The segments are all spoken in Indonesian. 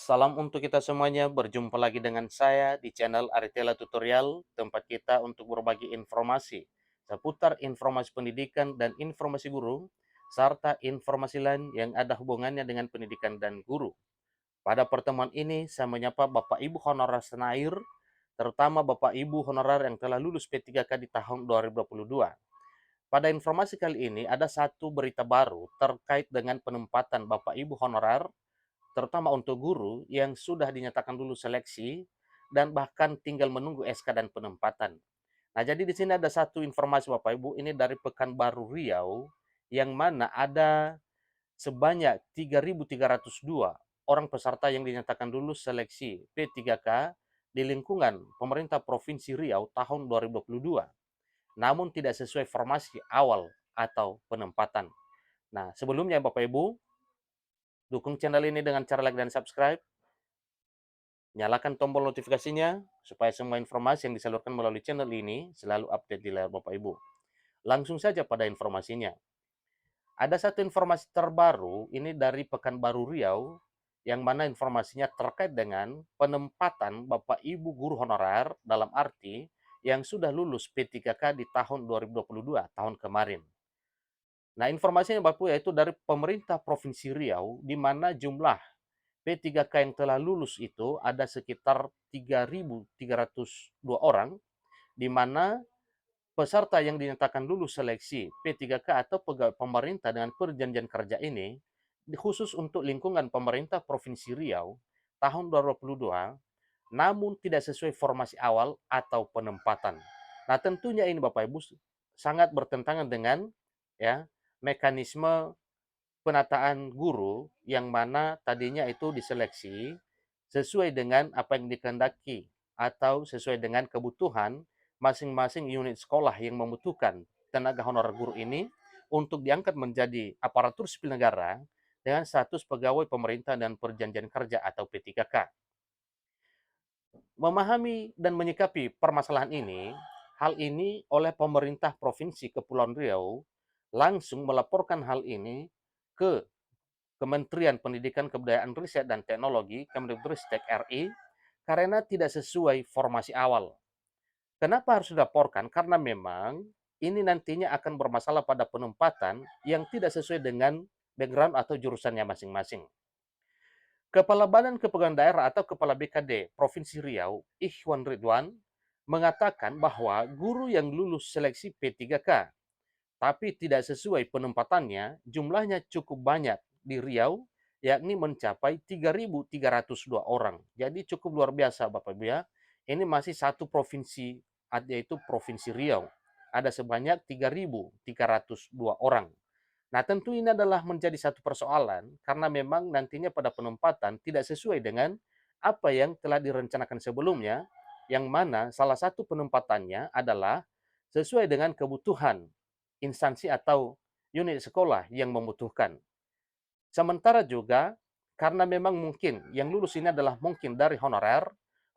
Salam untuk kita semuanya, berjumpa lagi dengan saya di channel Aritela Tutorial, tempat kita untuk berbagi informasi seputar informasi pendidikan dan informasi guru, serta informasi lain yang ada hubungannya dengan pendidikan dan guru. Pada pertemuan ini, saya menyapa Bapak Ibu Honorer Senair, terutama Bapak Ibu Honorer yang telah lulus P3K di tahun 2022. Pada informasi kali ini, ada satu berita baru terkait dengan penempatan Bapak Ibu Honorer terutama untuk guru yang sudah dinyatakan lulus seleksi dan bahkan tinggal menunggu SK dan penempatan. Nah, jadi di sini ada satu informasi Bapak Ibu, ini dari Pekanbaru Riau, yang mana ada sebanyak 3.302 orang peserta yang dinyatakan lulus seleksi P3K di lingkungan pemerintah Provinsi Riau tahun 2022, namun tidak sesuai formasi awal atau penempatan. Nah, sebelumnya Bapak Ibu, dukung channel ini dengan cara like dan subscribe. Nyalakan tombol notifikasinya supaya semua informasi yang disalurkan melalui channel ini selalu update di layar Bapak Ibu. Langsung saja pada informasinya. Ada satu informasi terbaru, ini dari Pekanbaru Riau, yang mana informasinya terkait dengan penempatan Bapak Ibu guru honorer dalam arti yang sudah lulus P3K di tahun 2022, tahun kemarin. Nah, informasinya Bapak Ibu yaitu dari pemerintah Provinsi Riau, di mana jumlah P3K yang telah lulus itu ada sekitar 3.302 orang, di mana peserta yang dinyatakan lulus seleksi P3K atau pegawai pemerintah dengan perjanjian kerja ini, khusus untuk lingkungan pemerintah Provinsi Riau tahun 2022, namun tidak sesuai formasi awal atau penempatan. Nah, tentunya ini Bapak Ibu sangat bertentangan dengan ya mekanisme penataan guru yang mana tadinya itu diseleksi sesuai dengan apa yang dikehendaki atau sesuai dengan kebutuhan masing-masing unit sekolah yang membutuhkan tenaga honorer guru ini untuk diangkat menjadi aparatur sipil negara dengan status pegawai pemerintah dan perjanjian kerja atau P3K. Memahami dan menyikapi permasalahan ini, hal ini oleh pemerintah Provinsi Kepulauan Riau langsung melaporkan hal ini ke Kementerian Pendidikan, Kebudayaan, Riset, dan Teknologi, Kemdikbudristek RI, karena tidak sesuai formasi awal. Kenapa harus dilaporkan? Karena memang ini nantinya akan bermasalah pada penempatan yang tidak sesuai dengan background atau jurusannya masing-masing. Kepala Badan Kepegawaian Daerah atau Kepala BKD Provinsi Riau, Ikhwan Ridwan, mengatakan bahwa guru yang lulus seleksi P3K tapi tidak sesuai penempatannya, jumlahnya cukup banyak di Riau, yakni mencapai 3.302 orang. Jadi cukup luar biasa Bapak Ibu ya. Ini masih satu provinsi, yaitu Provinsi Riau. Ada sebanyak 3.302 orang. Nah, tentu ini adalah menjadi satu persoalan karena memang nantinya pada penempatan tidak sesuai dengan apa yang telah direncanakan sebelumnya, yang mana salah satu penempatannya adalah sesuai dengan kebutuhan instansi atau unit sekolah yang membutuhkan. Sementara juga karena memang mungkin yang lulus ini adalah mungkin dari honorer,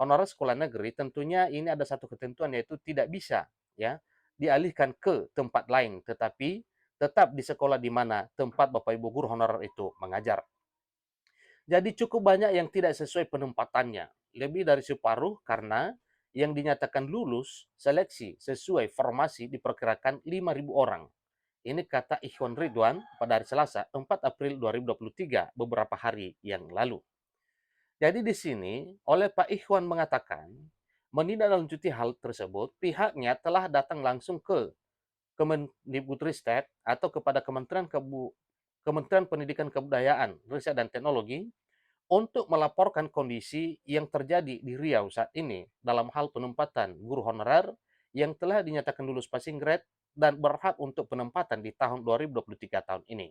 honorer sekolah negeri, tentunya ini ada satu ketentuan yaitu tidak bisa ya dialihkan ke tempat lain, tetapi tetap di sekolah di mana tempat Bapak Ibu guru honorer itu mengajar. Jadi cukup banyak yang tidak sesuai penempatannya. Lebih dari separuh karena yang dinyatakan lulus seleksi sesuai formasi diperkirakan 5.000 orang. Ini kata Ikhwan Ridwan pada hari Selasa 4 April 2023, beberapa hari yang lalu. Jadi di sini oleh Pak Ikhwan mengatakan menindaklanjuti hal tersebut, pihaknya telah datang langsung ke Kemendikbudristek atau kepada Kementerian Pendidikan Kebudayaan, Riset dan Teknologi untuk melaporkan kondisi yang terjadi di Riau saat ini dalam hal penempatan guru honorer yang telah dinyatakan lulus passing grade dan berhak untuk penempatan di tahun 2023 tahun ini.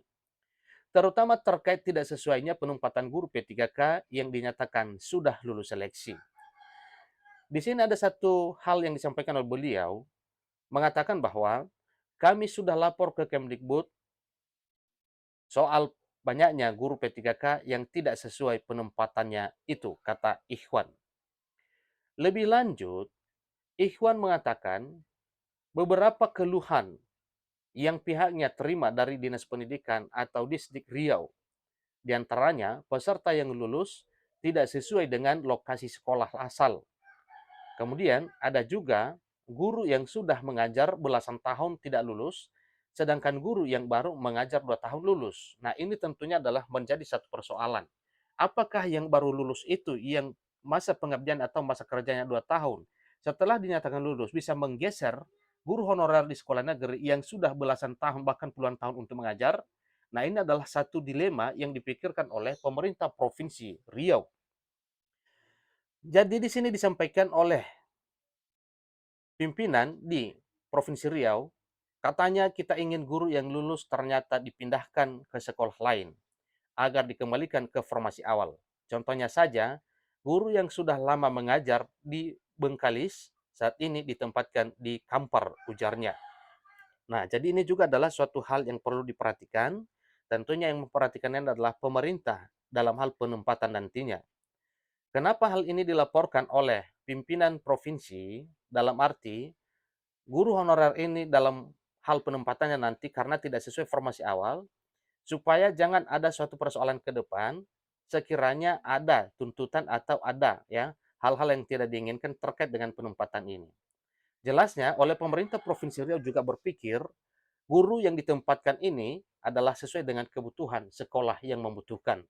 Terutama terkait tidak sesuainya penempatan guru P3K yang dinyatakan sudah lulus seleksi. Di sini ada satu hal yang disampaikan oleh beliau, mengatakan bahwa kami sudah lapor ke Kemdikbud soal banyaknya guru P3K yang tidak sesuai penempatannya itu, kata Ikhwan. Lebih lanjut, Ikhwan mengatakan beberapa keluhan yang pihaknya terima dari Dinas Pendidikan atau Disdik Riau. Di antaranya, peserta yang lulus tidak sesuai dengan lokasi sekolah asal. Kemudian ada juga guru yang sudah mengajar belasan tahun tidak lulus, sedangkan guru yang baru mengajar 2 tahun lulus. Nah, ini tentunya adalah menjadi satu persoalan. Apakah yang baru lulus itu yang masa pengabdian atau masa kerjanya 2 tahun, setelah dinyatakan lulus bisa menggeser guru honorer di sekolah negeri yang sudah belasan tahun bahkan puluhan tahun untuk mengajar? Nah, ini adalah satu dilema yang dipikirkan oleh pemerintah Provinsi Riau. Jadi di sini disampaikan oleh pimpinan di Provinsi Riau, katanya kita ingin guru yang lulus ternyata dipindahkan ke sekolah lain agar dikembalikan ke formasi awal. Contohnya saja, guru yang sudah lama mengajar di Bengkalis saat ini ditempatkan di Kampar, ujarnya. Nah, jadi ini juga adalah suatu hal yang perlu diperhatikan. Tentunya yang memperhatikannya adalah pemerintah dalam hal penempatan nantinya. Kenapa hal ini dilaporkan oleh pimpinan provinsi dalam arti guru honorer ini dalam hal penempatannya nanti karena tidak sesuai formasi awal, supaya jangan ada suatu persoalan ke depan sekiranya ada tuntutan atau ada ya hal-hal yang tidak diinginkan terkait dengan penempatan ini. Jelasnya oleh pemerintah Provinsi Riau juga berpikir guru yang ditempatkan ini adalah sesuai dengan kebutuhan sekolah yang membutuhkan.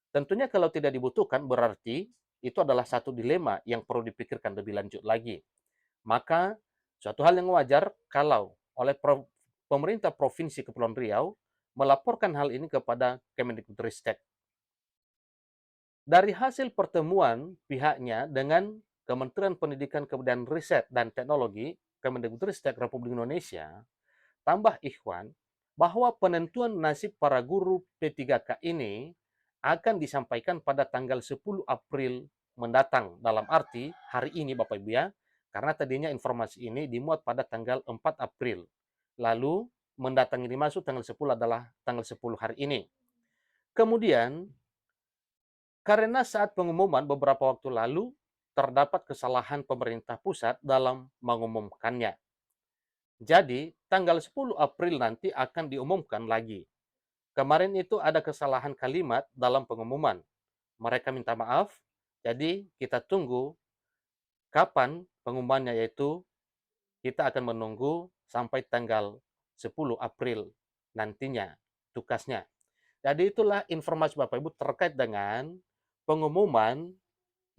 Tentunya kalau tidak dibutuhkan berarti itu adalah satu dilema yang perlu dipikirkan lebih lanjut lagi. Maka suatu hal yang wajar kalau oleh pemerintah Provinsi Kepulauan Riau melaporkan hal ini kepada Kemendikbudristek. Dari hasil pertemuan pihaknya dengan Kementerian Pendidikan Kebudayaan Riset dan Teknologi Kemendikbudristek Republik Indonesia, tambah Ikhwan, bahwa penentuan nasib para guru P3K ini akan disampaikan pada tanggal 10 April mendatang. Dalam arti hari ini Bapak Ibu ya, karena tadinya informasi ini dimuat pada tanggal 4 April. Lalu mendatang ini masuk tanggal 10 adalah tanggal 10 hari ini. Kemudian, karena saat pengumuman beberapa waktu lalu terdapat kesalahan pemerintah pusat dalam mengumumkannya. Jadi, tanggal 10 April nanti akan diumumkan lagi. Kemarin itu ada kesalahan kalimat dalam pengumuman. Mereka minta maaf, jadi kita tunggu kapan pengumumannya, yaitu kita akan menunggu sampai tanggal 10 April nantinya tugasnya. Jadi itulah informasi Bapak Ibu terkait dengan pengumuman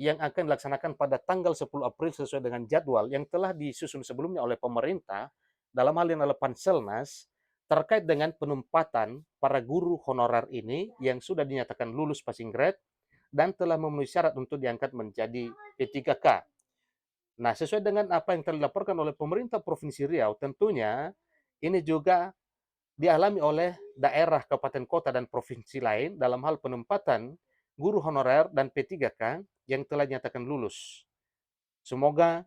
yang akan dilaksanakan pada tanggal 10 April sesuai dengan jadwal yang telah disusun sebelumnya oleh pemerintah dalam hal yang adalah Panselnas terkait dengan penempatan para guru honorer ini yang sudah dinyatakan lulus passing grade dan telah memenuhi syarat untuk diangkat menjadi P3K. Nah, sesuai dengan apa yang telah dilaporkan oleh pemerintah Provinsi Riau, tentunya ini juga dialami oleh daerah, kabupaten kota, dan provinsi lain dalam hal penempatan guru honorer dan P3K yang telah dinyatakan lulus. Semoga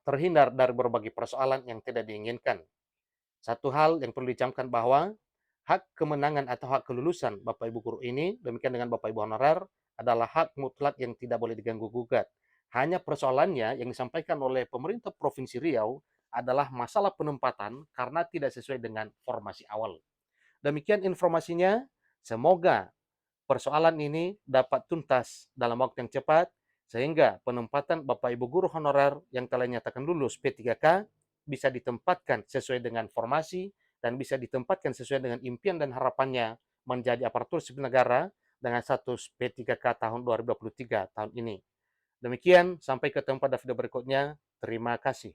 terhindar dari berbagai persoalan yang tidak diinginkan. Satu hal yang perlu dicamkan bahwa hak kemenangan atau hak kelulusan Bapak Ibu guru ini, demikian dengan Bapak Ibu honorer, adalah hak mutlak yang tidak boleh diganggu-gugat. Hanya persoalannya yang disampaikan oleh pemerintah Provinsi Riau adalah masalah penempatan karena tidak sesuai dengan formasi awal. Demikian informasinya, semoga persoalan ini dapat tuntas dalam waktu yang cepat, sehingga penempatan Bapak Ibu guru honorer yang telah dinyatakan lulus P3K bisa ditempatkan sesuai dengan formasi dan bisa ditempatkan sesuai dengan impian dan harapannya menjadi aparatur sipil negara dengan status P3K tahun 2023 tahun ini. Demikian, sampai ketemu pada video berikutnya. Terima kasih.